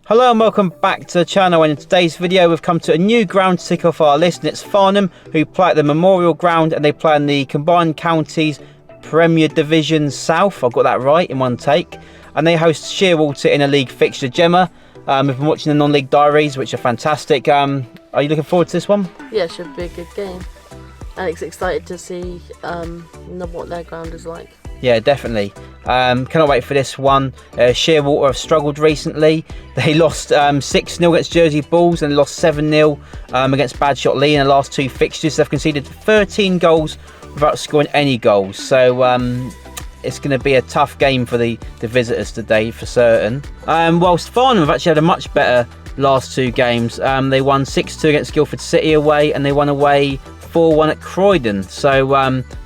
Hello and welcome back to the channel, and in today's video we've come to a new ground to tick off our list, and it's Farnham, who play at the Memorial Ground, and they play in the Combined Counties Premier Division South. I've got that right in one take. And they host Sheerwater in a league fixture. Gemma, we've been watching the non-league diaries, which are fantastic. Are you looking forward to this one? Yeah, it should be a good game. Alex excited to see what their ground is like. Yeah, definitely. Cannot wait for this one. Sheerwater have struggled recently. They lost 6-0 against Jersey Bulls and lost 7-0 against Badshot Lee in the last two fixtures. They've conceded 13 goals without scoring any goals. So it's going to be a tough game for the visitors today for certain. Whilst Farnham have actually had a much better last two games. They won 6-2 against Guildford City away, and they won away 4-1 at Croydon. So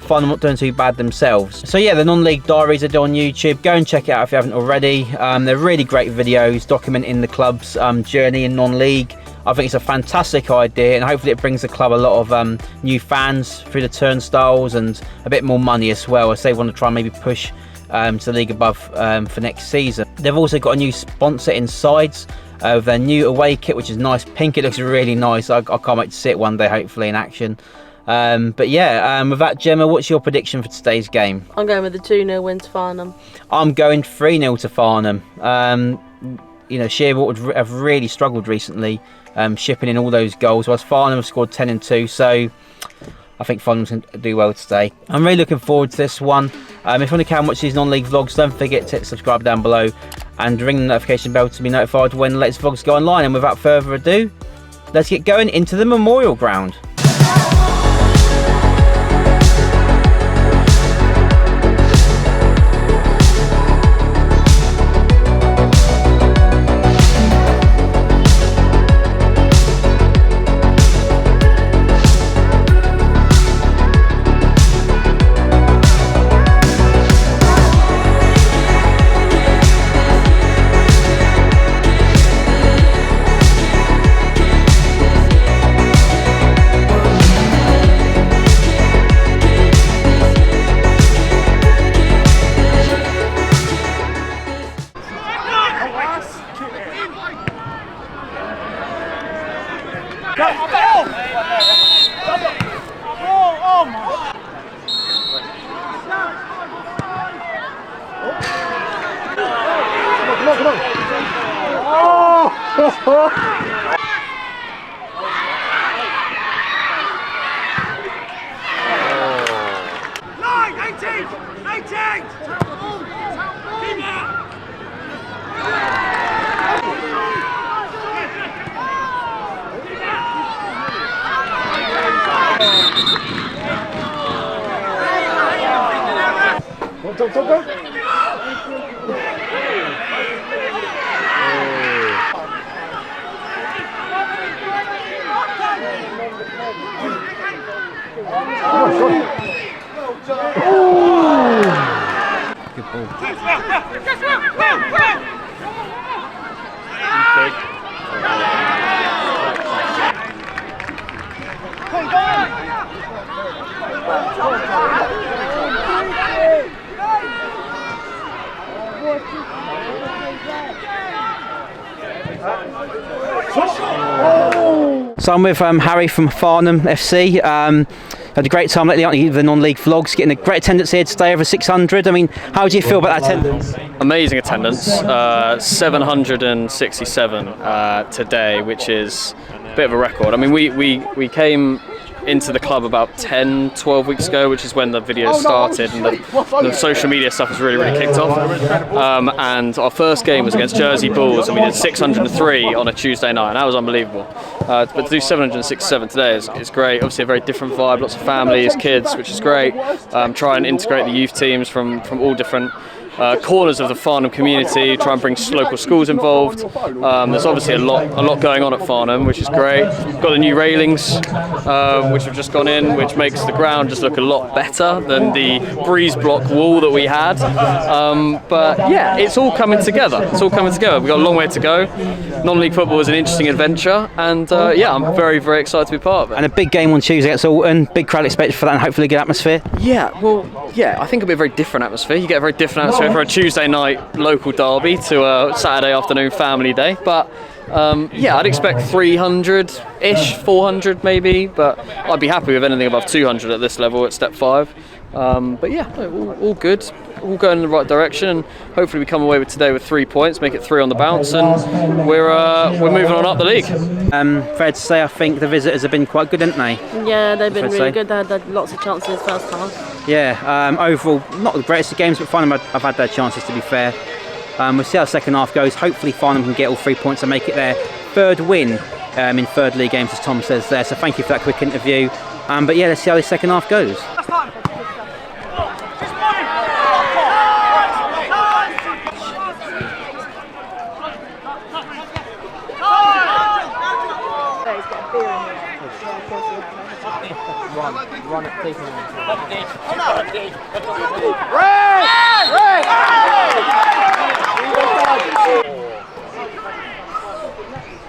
Farnham not doing too bad themselves. So yeah, the non-league diaries are on YouTube. Go and check it out if you haven't already. They're really great videos documenting the club's journey in non-league. I think it's a fantastic idea, and hopefully it brings the club a lot of new fans through the turnstiles and a bit more money as well, as they want to try and maybe push to the league above for next season. They've also got a new sponsor inside of their new away kit, which is nice pink. It looks really nice. I can't wait to see it one day, hopefully in action. But yeah, with that, Gemma, what's your prediction for today's game? I'm going with the 2-0 win to Farnham. I'm going 3-0 to Farnham. You know, Sheerwater have really struggled recently, shipping in all those goals, whilst Farnham have scored 10 and 2. So I think Farnham's going to do well today. I'm really looking forward to this one. If you want to carry on watch these non-league vlogs, don't forget to hit subscribe down below and ring the notification bell to be notified when the latest vlogs go online. And without further ado, let's get going into the Memorial Ground. Go. Good ball. So I'm with Harry from Farnham FC. Had a great time lately, aren't you, the non-league vlogs, getting a great attendance here today, over 600. I mean, how do you feel about that attendance? Amazing attendance, 767 today, which is a bit of a record. I mean, we came into the club about 10-12 weeks ago, which is when the videos started and the social media stuff has really kicked off. And our first game was against Jersey Bulls, and we did 603 on a Tuesday night, and that was unbelievable. But to do 767 today is great. Obviously a very different vibe, lots of families, kids, which is great. Try and integrate the youth teams from all different corners of the Farnham community, try and bring local schools involved. There's obviously a lot going on at Farnham, which is great. Got the new railings, which have just gone in, which makes the ground just look a lot better than the breeze block wall that we had. But yeah, it's all coming together. We've got a long way to go. Non-league football is an interesting adventure, and yeah, I'm very excited to be part of it. And a big game on Tuesday against Alton. Big crowd expected for that, and hopefully a good atmosphere. Yeah, well, yeah, I think it'll be a very different atmosphere. You get a very different atmosphere for a Tuesday night local derby to a Saturday afternoon family day. But yeah, I'd expect 300-ish, 400 maybe, but I'd be happy with anything above 200 at this level at Step 5. But yeah, all good, all going in the right direction, and hopefully we come away with today with 3 points, make it 3 on the bounce, and we're moving on up the league. Fair to say, I think the visitors have been quite good, haven't they? Yeah, they've been really good. They had lots of chances first half. Yeah, overall, not the greatest of games, but Farnham have had their chances, to be fair. We'll see how the second half goes. Hopefully Farnham can get all 3 points and make it their third win in third league games, as Tom says there. So thank you for that quick interview. But yeah, let's see how the second half goes.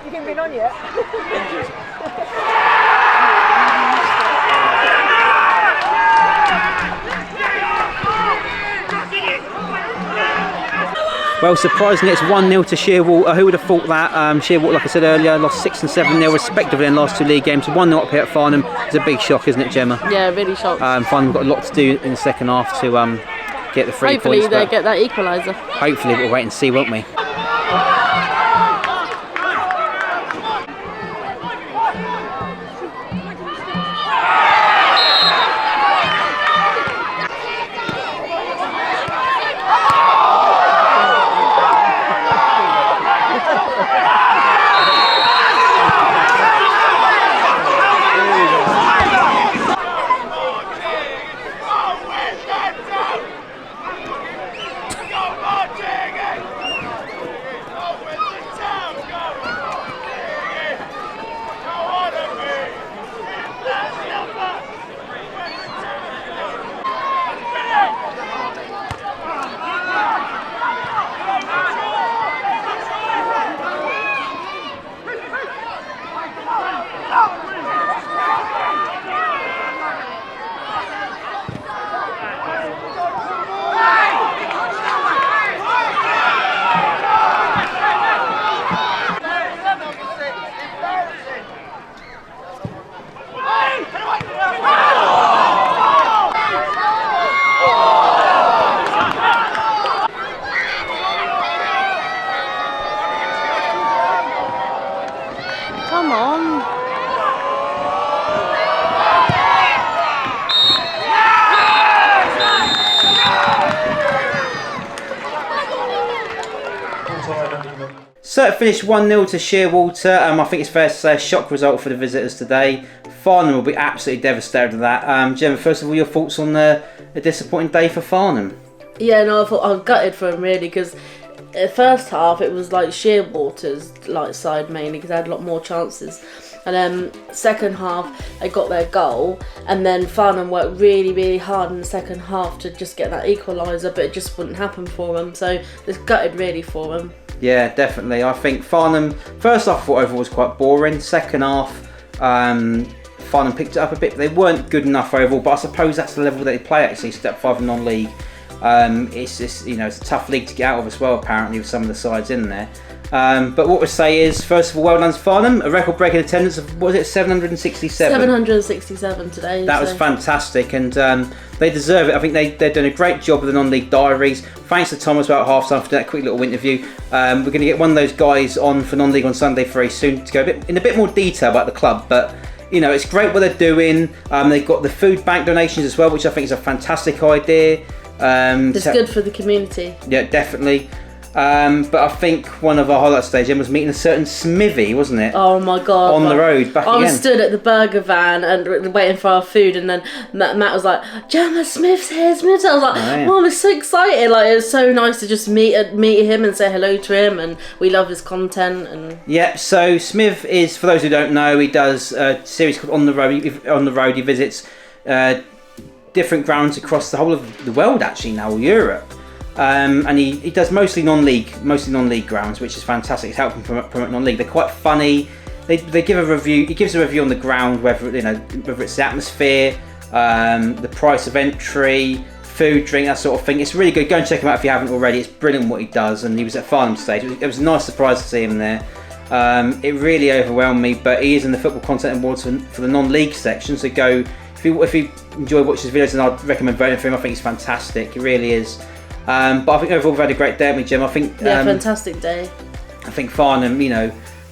You haven't been on yet? Well, surprisingly, it's 1-0 to Sheerwater. Who would have thought that? Sheerwater, like I said earlier, lost 6 and 7-0 respectively in the last 2 league games. 1-0 up here at Farnham. It's a big shock, isn't it, Gemma? Yeah, really shocked. Farnham got a lot to do in the second half to get the 3 Hopefully points. they get that equaliser. Hopefully, we'll wait and see, won't we? Come on. So it finished 1-0 to Sheerwater. I think it's fair to say a shock result for the visitors today. Farnham will be absolutely devastated with that. Gemma, first of all, your thoughts on a disappointing day for Farnham? Yeah, no, I thought I was gutted for him really, because first half it was like Sheerwater's side mainly, because they had a lot more chances, and then second half they got their goal, and then Farnham worked really hard in the second half to just get that equaliser, but it just wouldn't happen for them, so it's gutted really for them. Yeah, definitely. I think Farnham, first half I thought overall was quite boring. Second half, Farnham picked it up a bit, but they weren't good enough overall, but I suppose that's the level that they play actually, Step 5 non-league. It's just, it's a tough league to get out of as well, apparently, with some of the sides in there. But what we say is, first of all, well done to Farnham. A record-breaking attendance of, what was it, 767? 767 today. That was fantastic, and they deserve it. I think they've done a great job with the non-league diaries. Thanks to Tom as well at half-time for that quick little interview. We're going to get one of those guys on for non-league on Sunday very soon to go in a bit more detail about the club, but it's great what they're doing. They've got the food bank donations as well, which I think is a fantastic idea. It's good for the community. Yeah, definitely. But I think one of our highlights today, Jen, was meeting a certain Smithy, wasn't it? Oh my god! On the road back again. I was stood at the burger van and waiting for our food, and then Matt was like, "Gemma, Smith's here, Smith's here." I was like, "Oh, I'm so excited!" It was so nice to just meet him and say hello to him, and we love his content. And yeah, so Smith is, for those who don't know, he does a series called On the Road. On the Road, he visits different grounds across the whole of the world, actually now, Europe. And he does mostly non-league grounds, which is fantastic. It's helping promote non-league. They're quite funny. They give a review. He gives a review on the ground, whether it's the atmosphere, the price of entry, food, drink, that sort of thing. It's really good. Go and check him out if you haven't already. It's brilliant what he does, and he was at Farnham stage. It was a nice surprise to see him there. It really overwhelmed me, but he is in the Football Content Awards for the non-league section, so go, if you enjoy watching his videos, and I'd recommend voting for him. I think he's fantastic, he really is. But I think overall we've had a great day, haven't we, Jim? I think fantastic day. I think Farnham,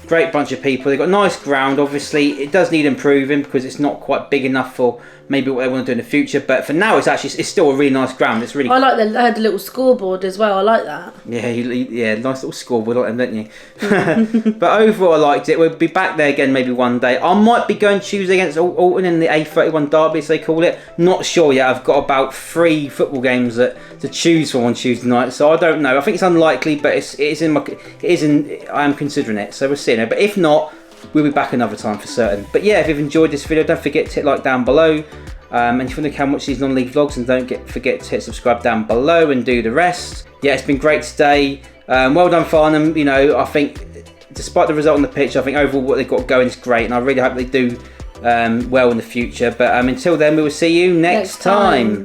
great bunch of people. They've got a nice ground. Obviously, it does need improving because it's not quite big enough for maybe what they want to do in the future. But for now, it's still a really nice ground. It's really. I like they had a little scoreboard as well. I like that. Yeah, nice little scoreboard, like them, don't you? But overall, I liked it. We'll be back there again maybe one day. I might be going Tuesday against Alton in the A31 Derby, as they call it. Not sure yet. I've got about 3 football games to choose from on Tuesday night, so I don't know. I think it's unlikely, but I am considering it, so we'll see. But if not, we'll be back another time for certain. But yeah, if you've enjoyed this video, don't forget to hit like down below. And if you want to come watch these non-league vlogs, and don't forget to hit subscribe down below and do the rest. Yeah, it's been great today. Well done, Farnham. I think despite the result on the pitch, I think overall what they've got going is great, and I really hope they do well in the future. But until then, we will see you next time.